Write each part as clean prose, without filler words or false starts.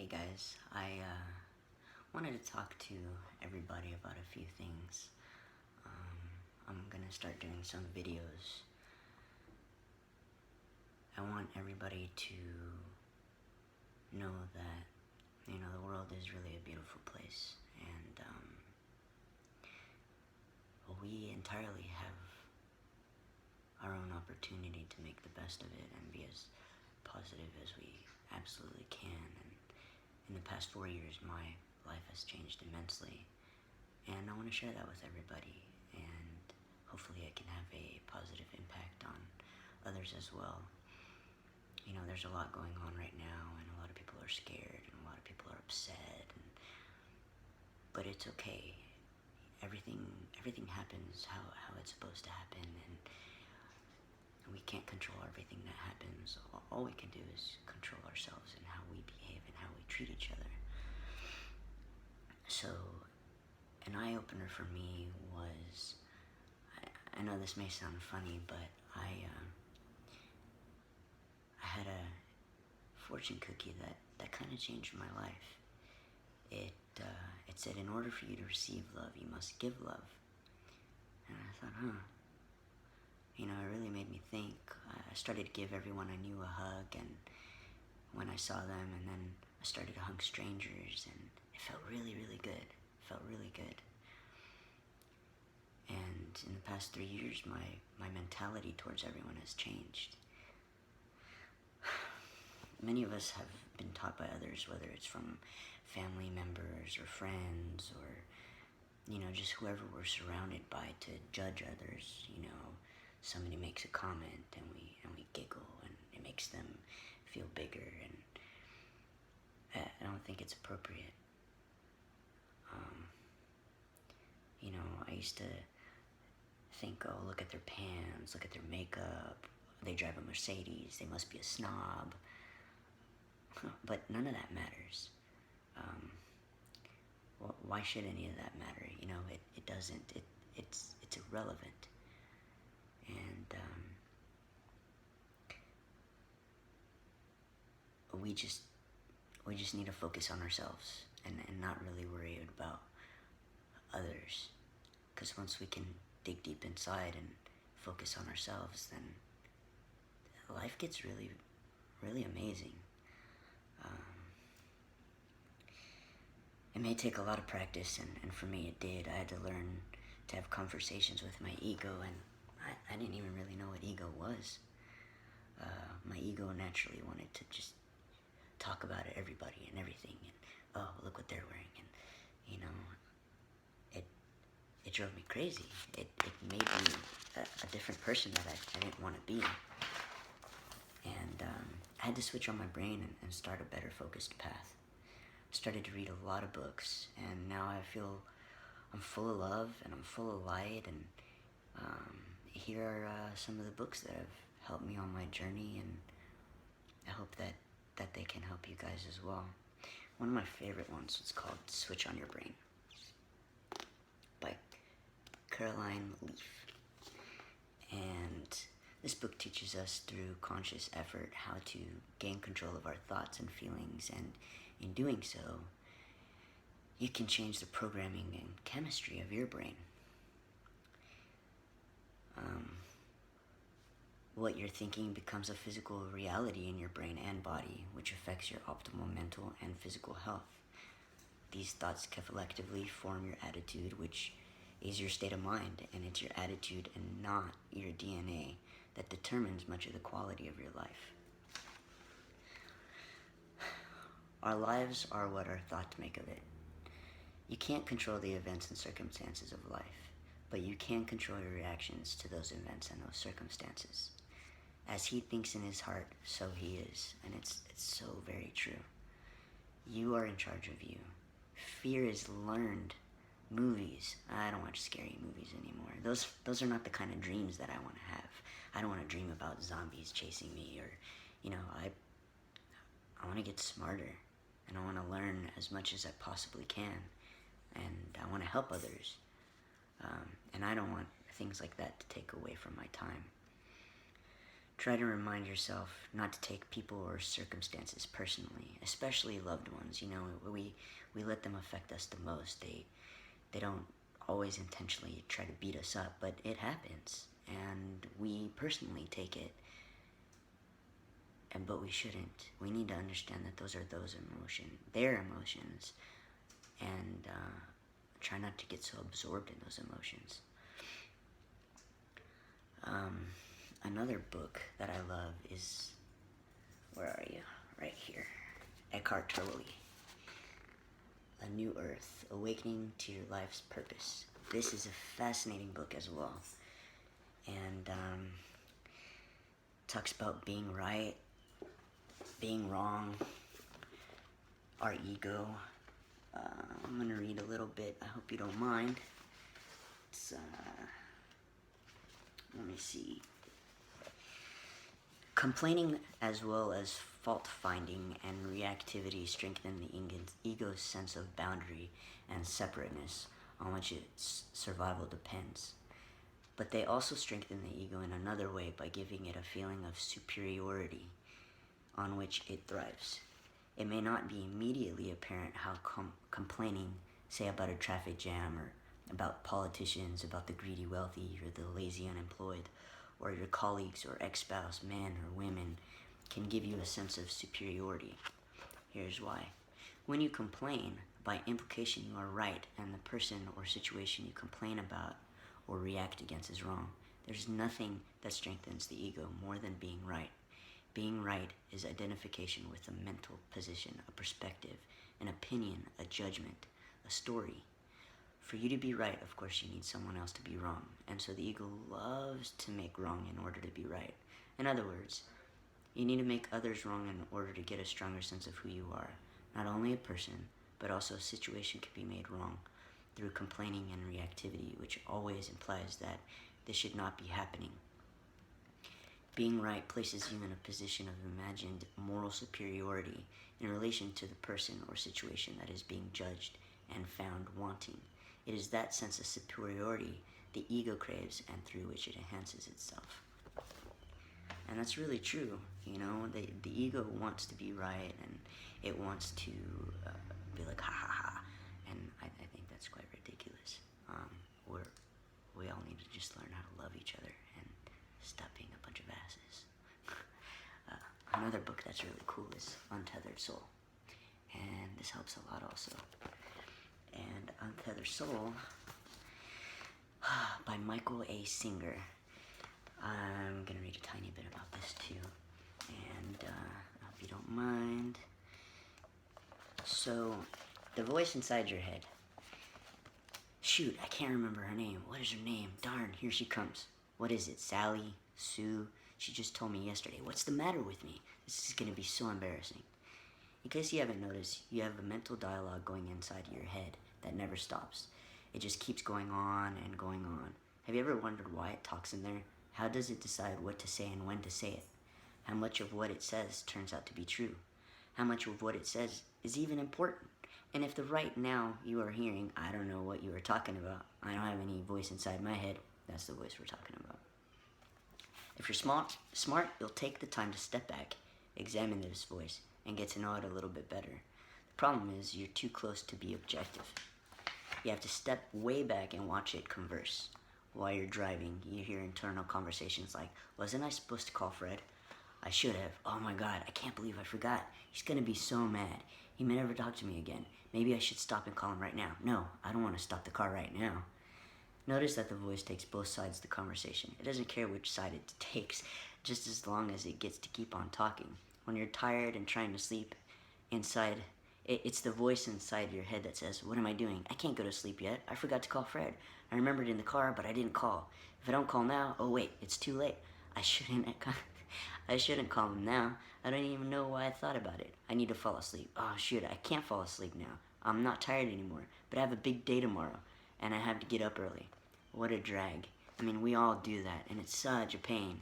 Hey guys, I wanted to talk to everybody about a few things. I'm gonna start doing some videos. I want everybody to know that, the world is really a beautiful place, and we entirely have our own opportunity to make the best of it and be as positive as we absolutely can. And in the past 4 years, my life has changed immensely, and I want to share that with everybody, and hopefully I can have a positive impact on others as well. There's a lot going on right now, and a lot of people are scared, and a lot of people are upset, but it's okay. Everything happens how it's supposed to happen, and we can't control everything that happens. All we can do is control ourselves and how we behave and how we treat each other. So, an eye-opener for me was, I know this may sound funny, but I had a fortune cookie that kind of changed my life. It said, in order for you to receive love, you must give love. And I thought, it really made me think. I started to give everyone I knew a hug, and when I saw them, and then I started to hug strangers, and it felt really, really good. It felt really good. And in the past 3 years, my mentality towards everyone has changed. Many of us have been taught by others, whether it's from family members or friends or, just whoever we're surrounded by, to judge others. Somebody makes a comment and we giggle, and it makes them feel bigger, and I don't think it's appropriate. I used to think, oh, look at their pants, look at their makeup, they drive a Mercedes, they must be a snob. But none of that matters. Why should any of that matter? It doesn't. It's irrelevant. And we just need to focus on ourselves and not really worry about others. Because once we can dig deep inside and focus on ourselves, then life gets really, really amazing. It may take a lot of practice, and for me it did. I had to learn to have conversations with my ego, and I didn't even really know what ego was. My ego naturally wanted to just talk about everybody and everything, and oh, look what they're wearing, and it drove me crazy. It made me a different person that I didn't want to be. And I had to switch on my brain and start a better focused path. Started to read a lot of books, and now I feel I'm full of love and I'm full of light, and here are some of the books that have helped me on my journey, and I hope that they can help you guys as well. One of my favorite ones is called Switch on Your Brain by Caroline Leaf. And this book teaches us through conscious effort how to gain control of our thoughts and feelings, and in doing so, you can change the programming and chemistry of your brain. What you're thinking becomes a physical reality in your brain and body, which affects your optimal mental and physical health. These thoughts collectively form your attitude, which is your state of mind, and it's your attitude and not your DNA that determines much of the quality of your life. Our lives are what our thoughts make of it. You can't control the events and circumstances of life, but you can control your reactions to those events and those circumstances. As he thinks in his heart, so he is, and it's so very true. You are in charge of you. Fear is learned. Movies. I don't watch scary movies anymore. Those are not the kind of dreams that I want to have. I don't want to dream about zombies chasing me, or, I want to get smarter, and I want to learn as much as I possibly can, and I want to help others, and I don't want things like that to take away from my time. Try to remind yourself not to take people or circumstances personally, especially loved ones. You know, we let them affect us the most. They don't always intentionally try to beat us up, but it happens, and we personally take it. But we shouldn't. We need to understand that those are their emotions, and try not to get so absorbed in those emotions. Another book that I love is, where are you? Right here. Eckhart Tolle. A New Earth, Awakening to Your Life's Purpose. This is a fascinating book as well. And talks about being right, being wrong, our ego. I'm going to read a little bit. I hope you don't mind. It's, let me see. Complaining as well as fault-finding and reactivity strengthen the ego's sense of boundary and separateness on which its survival depends. But they also strengthen the ego in another way by giving it a feeling of superiority on which it thrives. It may not be immediately apparent how complaining, say about a traffic jam or about politicians, about the greedy wealthy or the lazy unemployed, or your colleagues or ex-spouse, men or women, can give you a sense of superiority. Here's why. When you complain, by implication you are right and the person or situation you complain about or react against is wrong. There's nothing that strengthens the ego more than being right. Being right is identification with a mental position, a perspective, an opinion, a judgment, a story. For you to be right, of course, you need someone else to be wrong. And so the ego loves to make wrong in order to be right. In other words, you need to make others wrong in order to get a stronger sense of who you are. Not only a person, but also a situation can be made wrong through complaining and reactivity, which always implies that this should not be happening. Being right places you in a position of imagined moral superiority in relation to the person or situation that is being judged and found wanting. It is that sense of superiority the ego craves and through which it enhances itself. And that's really true, you know, the ego wants to be right and it wants to be like, ha ha ha, and I think that's quite ridiculous. We all need to just learn how to love each other and stop being a bunch of asses. Another book that's really cool is Untethered Soul, and this helps a lot also. And Untethered Soul by Michael A. Singer. I'm going to read a tiny bit about this too, and I hope you don't mind. So, the voice inside your head. Shoot, I can't remember her name. What is her name? Darn, here she comes. What is it, Sally? Sue? She just told me yesterday. What's the matter with me? This is going to be so embarrassing. In case you haven't noticed, you have a mental dialogue going inside your head that never stops. It just keeps going on and going on. Have you ever wondered why it talks in there? How does it decide what to say and when to say it? How much of what it says turns out to be true? How much of what it says is even important? And if the right now you are hearing, I don't know what you were talking about, I don't have any voice inside my head, that's the voice we're talking about. If you're smart, you'll take the time to step back, examine this voice, and get to know it a little bit better. The problem is you're too close to be objective. You have to step way back and watch it converse. While you're driving, you hear internal conversations like, wasn't I supposed to call Fred? I should have. Oh my God, I can't believe I forgot. He's gonna be so mad. He may never talk to me again. Maybe I should stop and call him right now. No, I don't want to stop the car right now. Notice that the voice takes both sides of the conversation. It doesn't care which side it takes, just as long as it gets to keep on talking. When you're tired and trying to sleep, it's the voice inside your head that says, what am I doing? I can't go to sleep yet. I forgot to call Fred. I remembered in the car, but I didn't call. If I don't call now, oh wait, it's too late. I shouldn't call him now. I don't even know why I thought about it. I need to fall asleep. Oh shoot, I can't fall asleep now. I'm not tired anymore, but I have a big day tomorrow, and I have to get up early. What a drag. I mean, we all do that, and it's such a pain.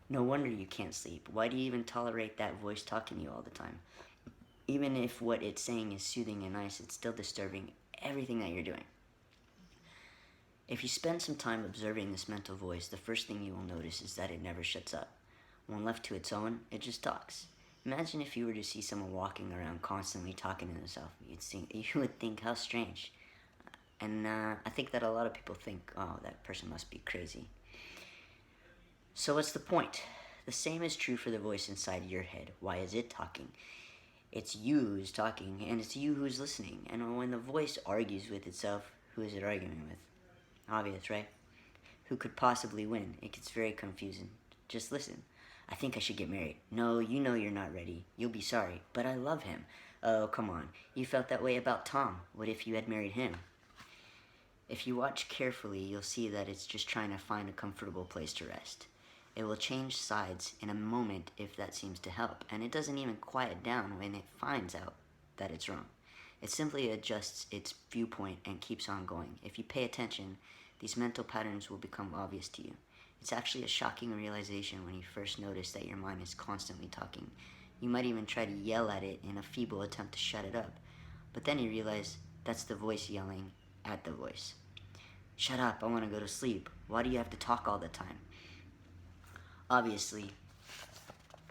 No wonder you can't sleep. Why do you even tolerate that voice talking to you all the time? Even if what it's saying is soothing and nice, it's still disturbing everything that you're doing. If you spend some time observing this mental voice, the first thing you will notice is that it never shuts up. When left to its own, it just talks. Imagine if you were to see someone walking around constantly talking to themselves. You would think, how strange. And I think that a lot of people think, oh, that person must be crazy. So what's the point? The same is true for the voice inside your head. Why is it talking? It's you who's talking, and it's you who's listening. And when the voice argues with itself, who is it arguing with? Obvious, right? Who could possibly win? It gets very confusing. Just listen. I think I should get married. No, you know you're not ready. You'll be sorry. But I love him. Oh, come on. You felt that way about Tom. What if you had married him? If you watch carefully, you'll see that it's just trying to find a comfortable place to rest. It will change sides in a moment if that seems to help, and it doesn't even quiet down when it finds out that it's wrong. It simply adjusts its viewpoint and keeps on going. If you pay attention, these mental patterns will become obvious to you. It's actually a shocking realization when you first notice that your mind is constantly talking. You might even try to yell at it in a feeble attempt to shut it up. But then you realize that's the voice yelling at the voice. Shut up, I want to go to sleep. Why do you have to talk all the time? Obviously,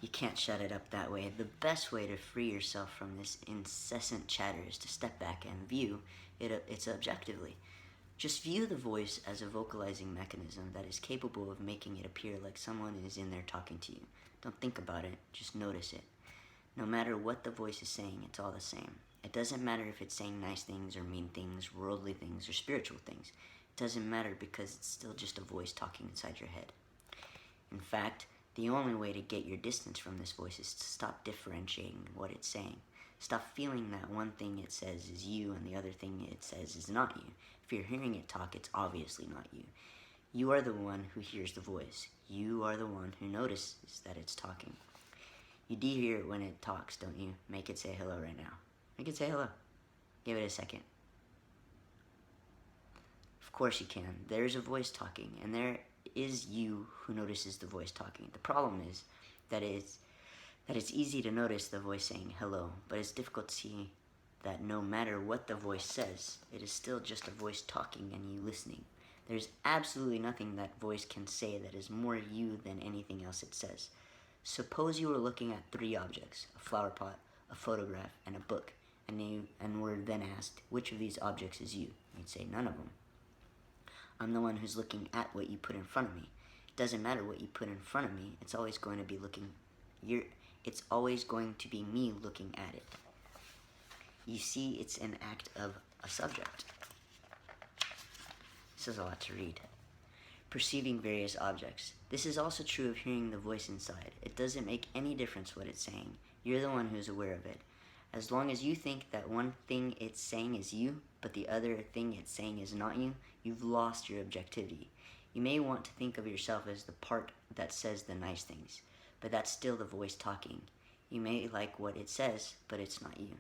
you can't shut it up that way. The best way to free yourself from this incessant chatter is to step back and view it objectively. Just view the voice as a vocalizing mechanism that is capable of making it appear like someone is in there talking to you. Don't think about it, just notice it. No matter what the voice is saying, it's all the same. It doesn't matter if it's saying nice things or mean things, worldly things or spiritual things. It doesn't matter because it's still just a voice talking inside your head. In fact, the only way to get your distance from this voice is to stop differentiating what it's saying. Stop feeling that one thing it says is you and the other thing it says is not you. If you're hearing it talk, it's obviously not you. You are the one who hears the voice. You are the one who notices that it's talking. You do hear it when it talks, don't you? Make it say hello right now. Make it say hello. Give it a second. Of course you can. There's a voice talking, and there is you who notices the voice talking. The problem is that it's easy to notice the voice saying hello, but it's difficult to see that no matter what the voice says, it is still just a voice talking and you listening. There's absolutely nothing that voice can say that is more you than anything else it says. Suppose you were looking at 3 objects, a flower pot, a photograph, and a book, and were then asked, which of these objects is you? You'd say, none of them. I'm the one who's looking at what you put in front of me. It doesn't matter what you put in front of me, it's always going to be it's always going to be me looking at it. You see, it's an act of a subject. This is a lot to read. Perceiving various objects. This is also true of hearing the voice inside. It doesn't make any difference what it's saying. You're the one who's aware of it. As long as you think that one thing it's saying is you, but the other thing it's saying is not you, you've lost your objectivity. You may want to think of yourself as the part that says the nice things, but that's still the voice talking. You may like what it says, but it's not you.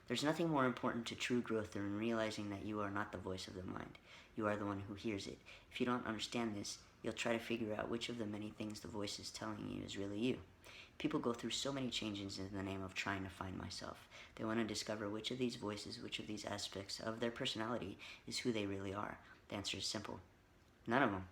There's nothing more important to true growth than realizing that you are not the voice of the mind. You are the one who hears it. If you don't understand this, you'll try to figure out which of the many things the voice is telling you is really you. People go through so many changes in the name of trying to find myself. They want to discover which of these voices, which of these aspects of their personality is who they really are. The answer is simple. None of them.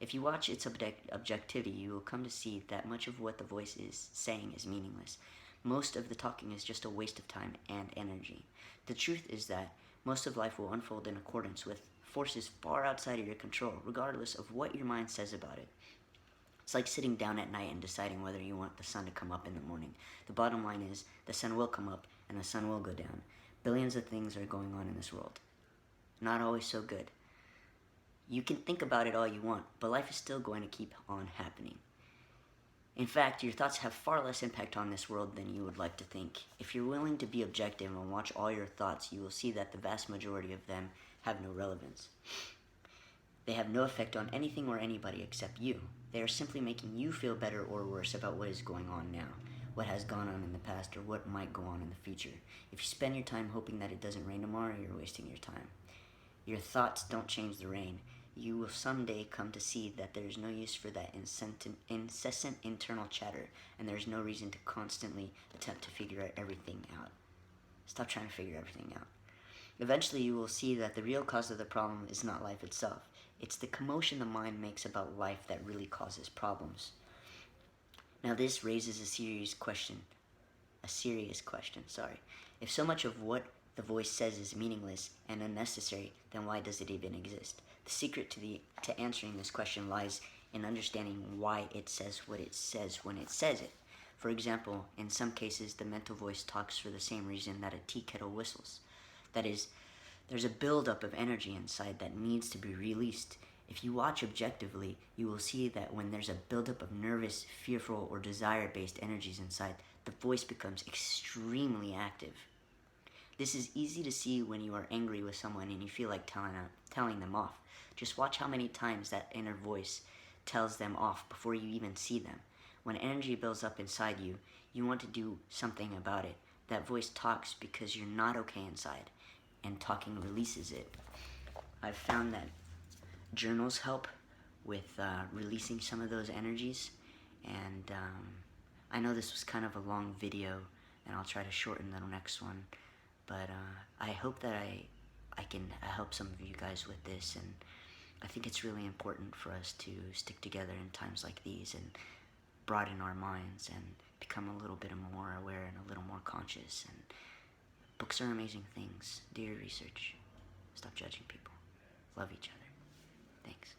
If you watch its objectivity, you will come to see that much of what the voice is saying is meaningless. Most of the talking is just a waste of time and energy. The truth is that most of life will unfold in accordance with forces far outside of your control, regardless of what your mind says about it. It's like sitting down at night and deciding whether you want the sun to come up in the morning. The bottom line is, the sun will come up and the sun will go down. Billions of things are going on in this world. Not always so good. You can think about it all you want, but life is still going to keep on happening. In fact, your thoughts have far less impact on this world than you would like to think. If you're willing to be objective and watch all your thoughts, you will see that the vast majority of them have no relevance. They have no effect on anything or anybody except you. They are simply making you feel better or worse about what is going on now, what has gone on in the past, or what might go on in the future. If you spend your time hoping that it doesn't rain tomorrow, you're wasting your time. Your thoughts don't change the rain. You will someday come to see that there is no use for that incessant internal chatter, and there is no reason to constantly attempt to figure everything out. Stop trying to figure everything out. Eventually, you will see that the real cause of the problem is not life itself. It's the commotion the mind makes about life that really causes problems. Now, this raises a serious question, sorry. If so much of what the voice says is meaningless and unnecessary, then why does it even exist? The secret to answering this question lies in understanding why it says what it says when it says it. For example, in some cases, the mental voice talks for the same reason that a tea kettle whistles. That is, there's a buildup of energy inside that needs to be released. If you watch objectively, you will see that when there's a buildup of nervous, fearful, or desire-based energies inside, the voice becomes extremely active. This is easy to see when you are angry with someone and you feel like telling them off. Just watch how many times that inner voice tells them off before you even see them. When energy builds up inside you, you want to do something about it. That voice talks because you're not okay inside, and talking releases it. I've found that journals help with releasing some of those energies, and I know this was kind of a long video, and I'll try to shorten the next one, but I hope that I can help some of you guys with this, and I think it's really important for us to stick together in times like these and broaden our minds and become a little bit more aware and a little more conscious. And books are amazing things. Do your research. Stop judging people. Love each other. Thanks.